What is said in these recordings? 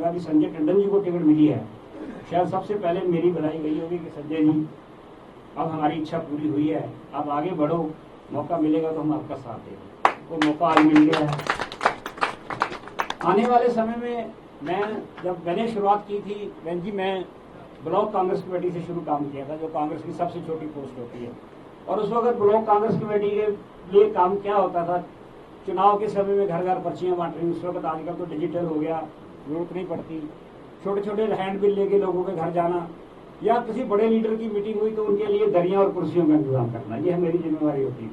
लगा कि संजय टंडन जी को टिकट मिली है, शायद सबसे पहले मेरी बधाई गई होगी कि संजय जी अब हमारी इच्छा पूरी हुई है, आप आगे बढ़ो, मौका मिलेगा तो हम आपका साथ देंगे। वो मौका आज मिल गया है। आने वाले समय में जब मैंने शुरुआत की थी बहन जी, मैं ब्लॉक कांग्रेस कमेटी से शुरू काम किया था, जो कांग्रेस की सबसे छोटी पोस्ट होती है। और उस वक्त ब्लॉक कांग्रेस कमेटी के लिए काम क्या होता था, चुनाव के समय में घर घर पर्चियां बांट रही। उस वक्त आजकल तो डिजिटल हो गया, जरूरत नहीं पड़ती। छोटे छोटे हैंड बिल लेके लोगों के घर जाना, या किसी बड़े लीडर की मीटिंग हुई तो उनके लिए दरियां और कुर्सियों का इंतजाम करना, यह मेरी जिम्मेवारी होती है।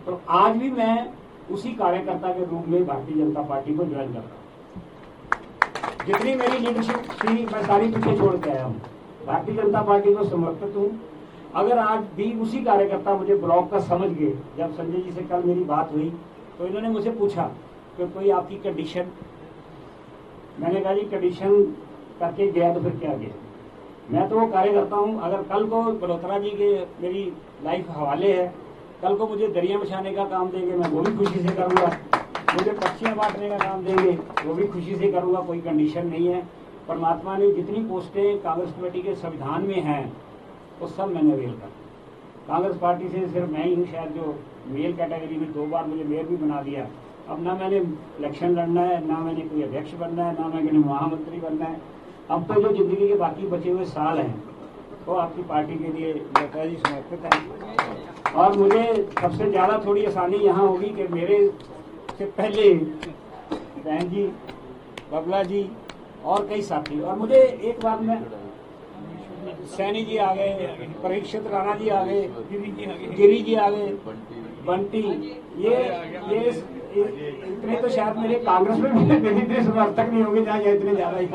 तो आज भी मैं उसी कार्यकर्ता के रूप में भारतीय जनता पार्टी को ज्वाइन कर रहा हूँ। जितनी मेरी लीडरशिप थी मैं सारी पीछे छोड़ के आया हूँ, भारतीय जनता पार्टी को समर्पित हूँ। अगर आज भी उसी कार्यकर्ता मुझे ब्लॉक का समझ गए, जब संजय जी से कल मेरी बात हुई तो इन्होंने मुझे पूछा कि कोई आपकी कंडीशन, मैंने कहा जी कंडीशन करके गया तो फिर क्या गया, मैं तो वो कार्यकर्ता हूँ। अगर कल को बलोत्रा जी के मेरी लाइफ हवाले है, कल को मुझे दरिया बिछाने का काम देंगे, मैं वो भी खुशी से करूँगा। मुझे पर्चियाँ बांटने का काम देंगे, वो भी खुशी से करूँगा, कोई कंडीशन नहीं है। परमात्मा ने जितनी पोस्टें कांग्रेस कमेटी के संविधान में हैं वो सब मैंने अवेल कर। कांग्रेस पार्टी से सिर्फ मैं ही हूँ शायद जो मेल कैटेगरी में 2 बार मुझे मेयर भी बना दिया। अब ना मैंने इलेक्शन लड़ना है, ना मैंने कोई अध्यक्ष बनना है, ना मैंने महामंत्री बनना है। अब तो जो जिंदगी के बाकी बचे हुए साल हैं वो आपकी पार्टी के लिए नेता जी समर्पित है। और मुझे सबसे ज्यादा थोड़ी आसानी यहाँ होगी कि मेरे से पहले बहन जी, बबला जी और कई साथी, और मुझे एक बात में सैनी जी आ गए, परीक्षित राणा जी आ गए, गिरी जी आ गए, बंटी, ये इतने तो शायद मेरे कांग्रेस में मेरे इतने समर्थक नहीं होंगे जहाँ इतने ज्यादा ही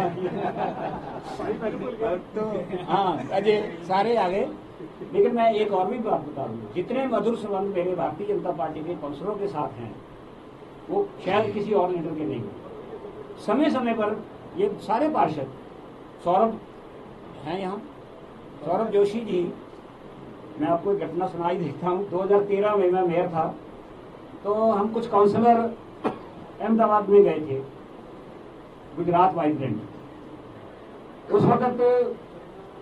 तो हाँ अजय सारे आ गए। लेकिन मैं एक और भी बात बता दूँ, जितने मधुर संबंध मेरे भारतीय जनता पार्टी के काउंसलरों के साथ हैं वो शायद किसी और लीडर के नहीं हो। समय समय पर ये सारे पार्षद, सौरभ हैं यहाँ, सौरभ जोशी जी, मैं आपको एक घटना सुनाई देता हूँ। 2013 में मैं मेयर था तो हम कुछ काउंसलर अहमदाबाद में गए थे, गुजरात वाइब्रेंट। उस वक्त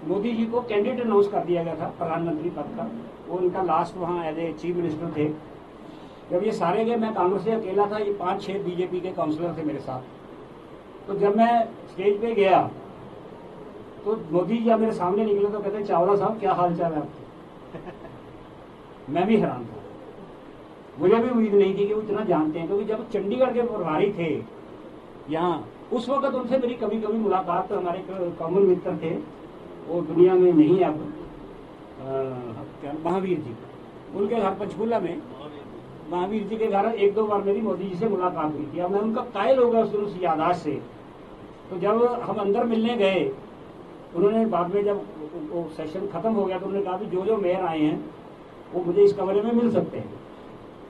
मोदी जी को कैंडिडेट अनाउंस कर दिया गया था प्रधानमंत्री पद का, वो उनका लास्ट वहाँ एज ए चीफ मिनिस्टर थे। जब ये सारे गए, मैं कांग्रेस से अकेला था, ये 5-6 बीजेपी के काउंसलर थे मेरे साथ। तो जब मैं स्टेज पे गया तो मोदी जी जब मेरे सामने निकले तो कहते चावला साहब क्या हाल चाल है आपके। मैं भी हैरान था, मुझे भी उम्मीद नहीं थी कि वो इतना जानते हैं, क्योंकि जब चंडीगढ़ के प्रभारी थे यहाँ, उस वक्त उनसे मेरी कभी कभी मुलाकात, तो हमारे कॉमन मित्र थे, वो दुनिया में नहीं है अब, महावीर जी, उनके घर पंचकूला में महावीर जी के घर 1-2 बार मेरी मोदी जी से मुलाकात हुई थी। अब मैं उनका कायल हो गया उस याददाश्त से। तो जब हम अंदर मिलने गए, उन्होंने बाद में जब वो सेशन खत्म हो गया तो उन्होंने कहा कि जो जो मेयर आए हैं वो मुझे इस कमरे में मिल सकते हैं।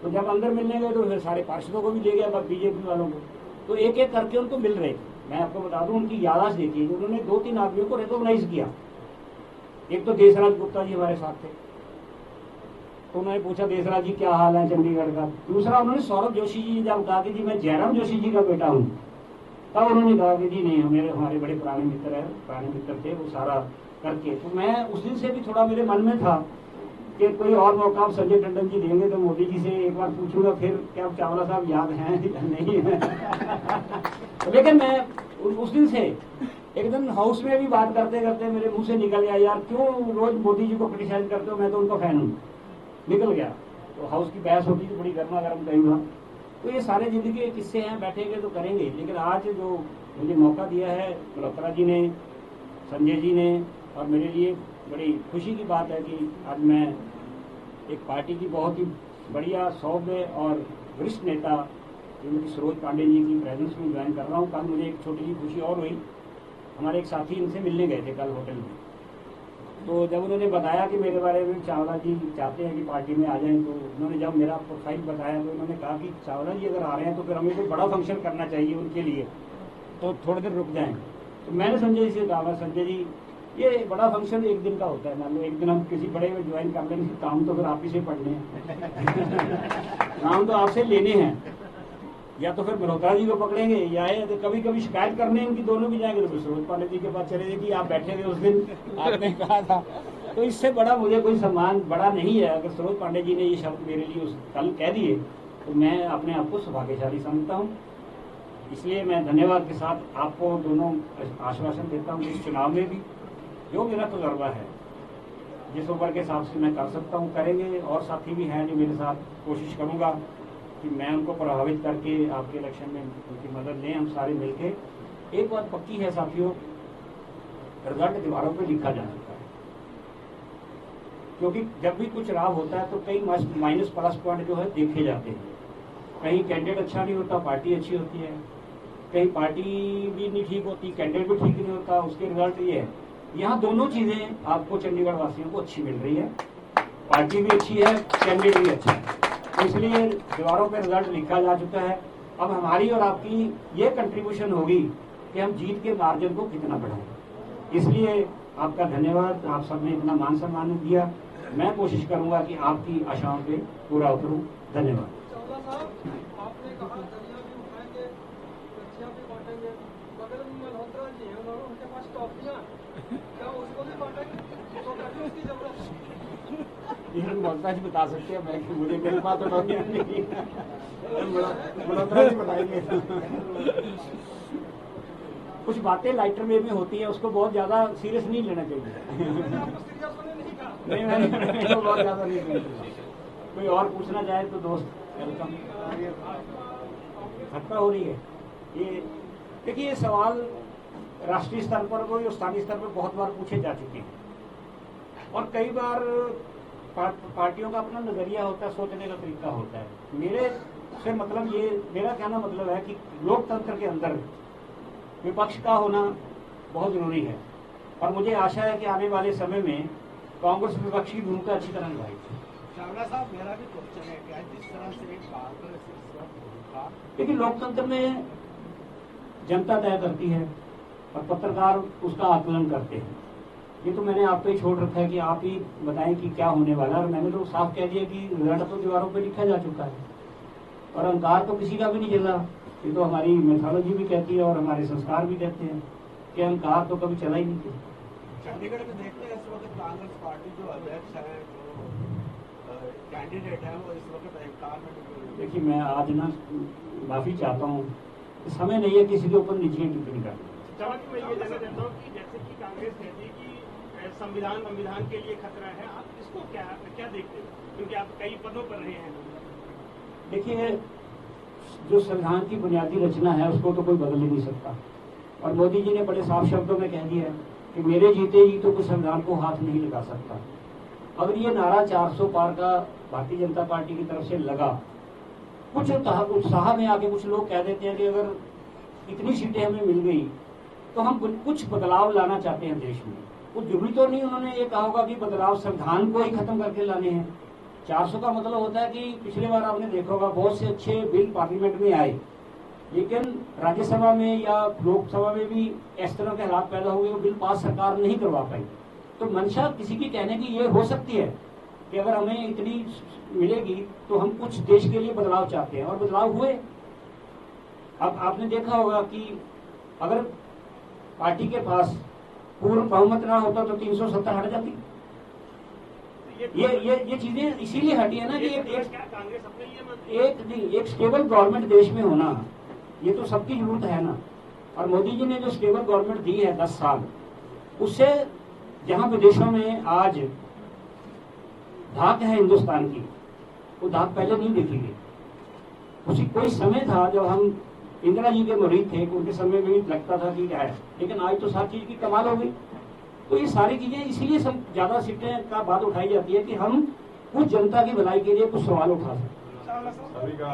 तो जब अंदर मिलने गए तो फिर सारे पार्षदों को भी ले गया, बीजेपी वालों को, तो एक एक करके उनको मिल रहे थे। मैं आपको बता दूं उनकी याददाश्त देखिए, उन्होंने 2-3 आदमियों को रिकॉग्नाइज किया। एक तो देशराज गुप्ता जी हमारे साथ थे, तो उन्होंने पूछा देशराज जी क्या हाल है चंडीगढ़ का। दूसरा उन्होंने सौरभ जोशी जी जब कहा कि जी मैं जयराम जोशी जी का बेटा हूँ, तब उन्होंने कहा कि जी नहीं, हमारे बड़े पुराने मित्र थे, वो सारा करके। तो मैं उस दिन से भी थोड़ा मेरे मन में था कि कोई और मौका आप संजय टंडन जी देंगे तो मोदी जी से एक बार पूछूंगा फिर क्या चावला साहब याद हैं या नहीं है। लेकिन मैं उस दिन से एक दिन हाउस में भी बात करते करते मेरे मुंह से निकल गया, यार क्यों रोज मोदी जी को क्रिटिसाइज करते हो, मैं तो उनका फैन हूँ, निकल गया। तो हाउस की बहस होती थी बड़ी गर्मा गर्म कई बार। तो ये सारे जिंदगी के किस्से हैं, बैठेंगे तो करेंगे। लेकिन आज जो मुझे मौका दिया है बलोत्रा जी ने, संजय जी ने, और मेरे लिए बड़ी खुशी की बात है कि आज मैं एक पार्टी की बहुत ही बढ़िया सौम्य और वरिष्ठ नेता श्रीमती सरोज पांडे जी की प्रेजेंस में ज्वाइन कर रहा हूँ। कल मुझे एक छोटी सी खुशी और हुई, हमारे एक साथी इनसे मिलने गए थे कल होटल में। तो जब उन्होंने बताया कि मेरे बारे में चावला जी चाहते हैं कि पार्टी में आ जाएं, तो उन्होंने जब मेरा प्रोफाइल बताया तो उन्होंने कहा कि चावला जी अगर आ रहे हैं तो फिर हमें कोई बड़ा फंक्शन करना चाहिए उनके लिए, तो थोड़ी देर रुक जाएं। तो मैंने संजय जी से कहा, संजय जी ये बड़ा फंक्शन एक दिन का होता है, मान लो एक दिन हम किसी बड़े में ज्वाइन कर लेंगे, काम तो फिर आप ही से पढ़ने हैं काम तो आपसे लेने हैं। या तो फिर मल्होत्रा जी को पकड़ेंगे या तो कभी कभी शिकायत करने इनकी दोनों भी जाएंगे, तो फिर सरोज पांडे जी के पास चले जाए कि आप बैठे थे उस दिन, आपने कहा था। तो इससे बड़ा मुझे कोई सम्मान बड़ा नहीं है। अगर सरोज पांडे जी ने ये शब्द मेरे लिए उस कल कह दिए तो मैं अपने आप को सौभाग्यशाली समझता हूँ। इसलिए मैं धन्यवाद के साथ आपको दोनों आश्वासन देता हूँ, इस चुनाव में भी जो मेरा तजुर्बा है, जिस उम्र के हिसाब से मैं कर सकता हूँ करेंगे, और साथी भी हैं जो मेरे साथ, कोशिश करूँगा कि मैं उनको प्रभावित करके आपके इलेक्शन में उनकी मदद लें, हम सारे मिलके। एक बात पक्की है साथियों, रिजल्ट दीवारों पर लिखा जा सकता है, क्योंकि जब भी कुछ चुनाव होता है तो कई माइनस प्लस पॉइंट जो है देखे जाते हैं। कहीं कैंडिडेट अच्छा नहीं होता, पार्टी अच्छी होती है, कहीं पार्टी भी नहीं ठीक होती, कैंडिडेट भी ठीक नहीं होता, उसके रिजल्ट ये है। यहाँ दोनों चीजें आपको चंडीगढ़ वासियों को अच्छी मिल रही है, पार्टी भी अच्छी है, कैंडिडेट भी अच्छा है। तो इसलिए दीवारों पर रिजल्ट लिखा जा चुका है। अब हमारी और आपकी ये कंट्रीब्यूशन होगी कि हम जीत के मार्जिन को कितना बढ़ाएं। इसलिए आपका धन्यवाद, आप सबने इतना मान सम्मान दिया। मैं कोशिश करूंगा कि आपकी आशाओं पे पूरा उतरूं। धन्यवाद। आपने कहा दलिया भी उठाएंगे, सब्जियां भी बांटेंगे, बगल में मल्होत्रा जी हैं, उनके पास टॉफियां, क्या उसको भी बांटेंगे? तो कभी उसकी जरूरत है? ये मल्होत्रा जी बता सकते हैं, मैं मुझे मेरे पास तो टॉफियां नहीं है, मल्होत्रा जी बताएंगे। कुछ बातें लाइटर वे में होती है, उसको बहुत ज्यादा सीरियस नहीं लेना चाहिए। नहीं, मैंने बहुत ज्यादा नहीं लेना चाहिए। कोई और पूछना चाहे तो दोस्त वेलकम। घटना हो रही है ये, देखिए ये सवाल राष्ट्रीय स्तर पर और स्थानीय स्तर पर बहुत बार पूछे जा चुके हैं, और कई बार पार्टियों का अपना नजरिया होता है, सोचने का तरीका होता है। मेरे से मतलब ये, मेरा कहना मतलब है कि लोकतंत्र के अंदर विपक्ष का होना बहुत जरूरी है, और मुझे आशा है कि आने वाले समय में कांग्रेस विपक्ष की भूमिका अच्छी तरह निभाएगी। चावला साहब, मेरा भी क्वेश्चन है क्या जिस तरह से क्योंकि लोकतंत्र में जनता तय करती है और पत्रकार उसका आकलन करते हैं। ये तो मैंने आप पे छोड़ रखा है कि आप ही बताएं कि क्या होने वाला है, और मैंने तो साफ कह दिया कि रिजल्ट तो दीवारों पे लिखा जा चुका है, और अहंकार तो किसी का भी नहीं चला। ये तो हमारी मेथोलॉजी भी कहती है और हमारे संस्कार भी कहते हैं कि अहंकार तो कभी चला ही नहीं था। चंडीगढ़ में देखते हैं इस वक्त कांग्रेस पार्टी जो अध्यक्ष है, जो कैंडिडेट है, वो इस वक्त अहंकार में। देखिए मैं आज ना माफी चाहता हूँ, समय नहीं है किसी के ऊपर निजी टिप्पणी करना। मैं ये जानना चाहता हूँ कि जैसे कि कांग्रेस कहती है कि संविधान के लिए खतरा है, आप इसको क्या देखते हैं, क्योंकि आप कई पदों पर रहे हैं? देखिए जो संविधान की बुनियादी रचना है उसको तो कोई बदल ही नहीं सकता, और मोदी जी ने बड़े साफ शब्दों में कह दिया है कि मेरे जीते जी तो कोई संविधान को हाथ नहीं लगा सकता। अगर ये नारा 400 पार का भारतीय जनता पार्टी की तरफ से लगा, कुछ उत्साह में आके कुछ लोग कह देते हैं कि अगर इतनी सीटें हमें मिल गई तो हम कुछ बदलाव लाना चाहते हैं देश में। कुछ जरूरी तो नहीं उन्होंने ये कहा होगा कि बदलाव संविधान को ही खत्म करके लाने हैं। 400 का मतलब होता है कि पिछले बार आपने देखा होगा बहुत से अच्छे बिल पार्लियामेंट में आए, लेकिन राज्यसभा में या लोकसभा में भी इस तरह के हालात पैदा हुए, वो बिल पास सरकार नहीं करवा पाई। तो मंशा किसी की कहने की ये हो सकती है कि अगर हमें इतनी मिलेगी तो हम कुछ देश के लिए बदलाव चाहते हैं, और बदलाव हुए। अब आपने देखा होगा कि अगर पार्टी के पास पूर्ण बहुमत ना होता तो 370 हट जाती। ये चीजें इसीलिए हटी है ना कि एक स्टेबल गवर्नमेंट देश में होना, ये तो सबकी जरूरत है ना। और मोदी जी ने जो स्टेबल गवर्नमेंट दी है 10 साल, उससे जहां विदेशों में आज धाक है हिंदुस्तान की, वो धाक पहले नहीं देखी गई। उसी कोई समय था जब हम इंदिरा जी के मुरीद थे, उनके समय में भी लगता था कि क्या है, लेकिन आज तो सारी चीज की कमाल हो गई। तो ये सारी चीजें इसीलिए सब ज्यादा सीटें का बात उठाई जाती है कि हम कुछ जनता की भलाई के लिए कुछ सवाल उठा सकते हैं।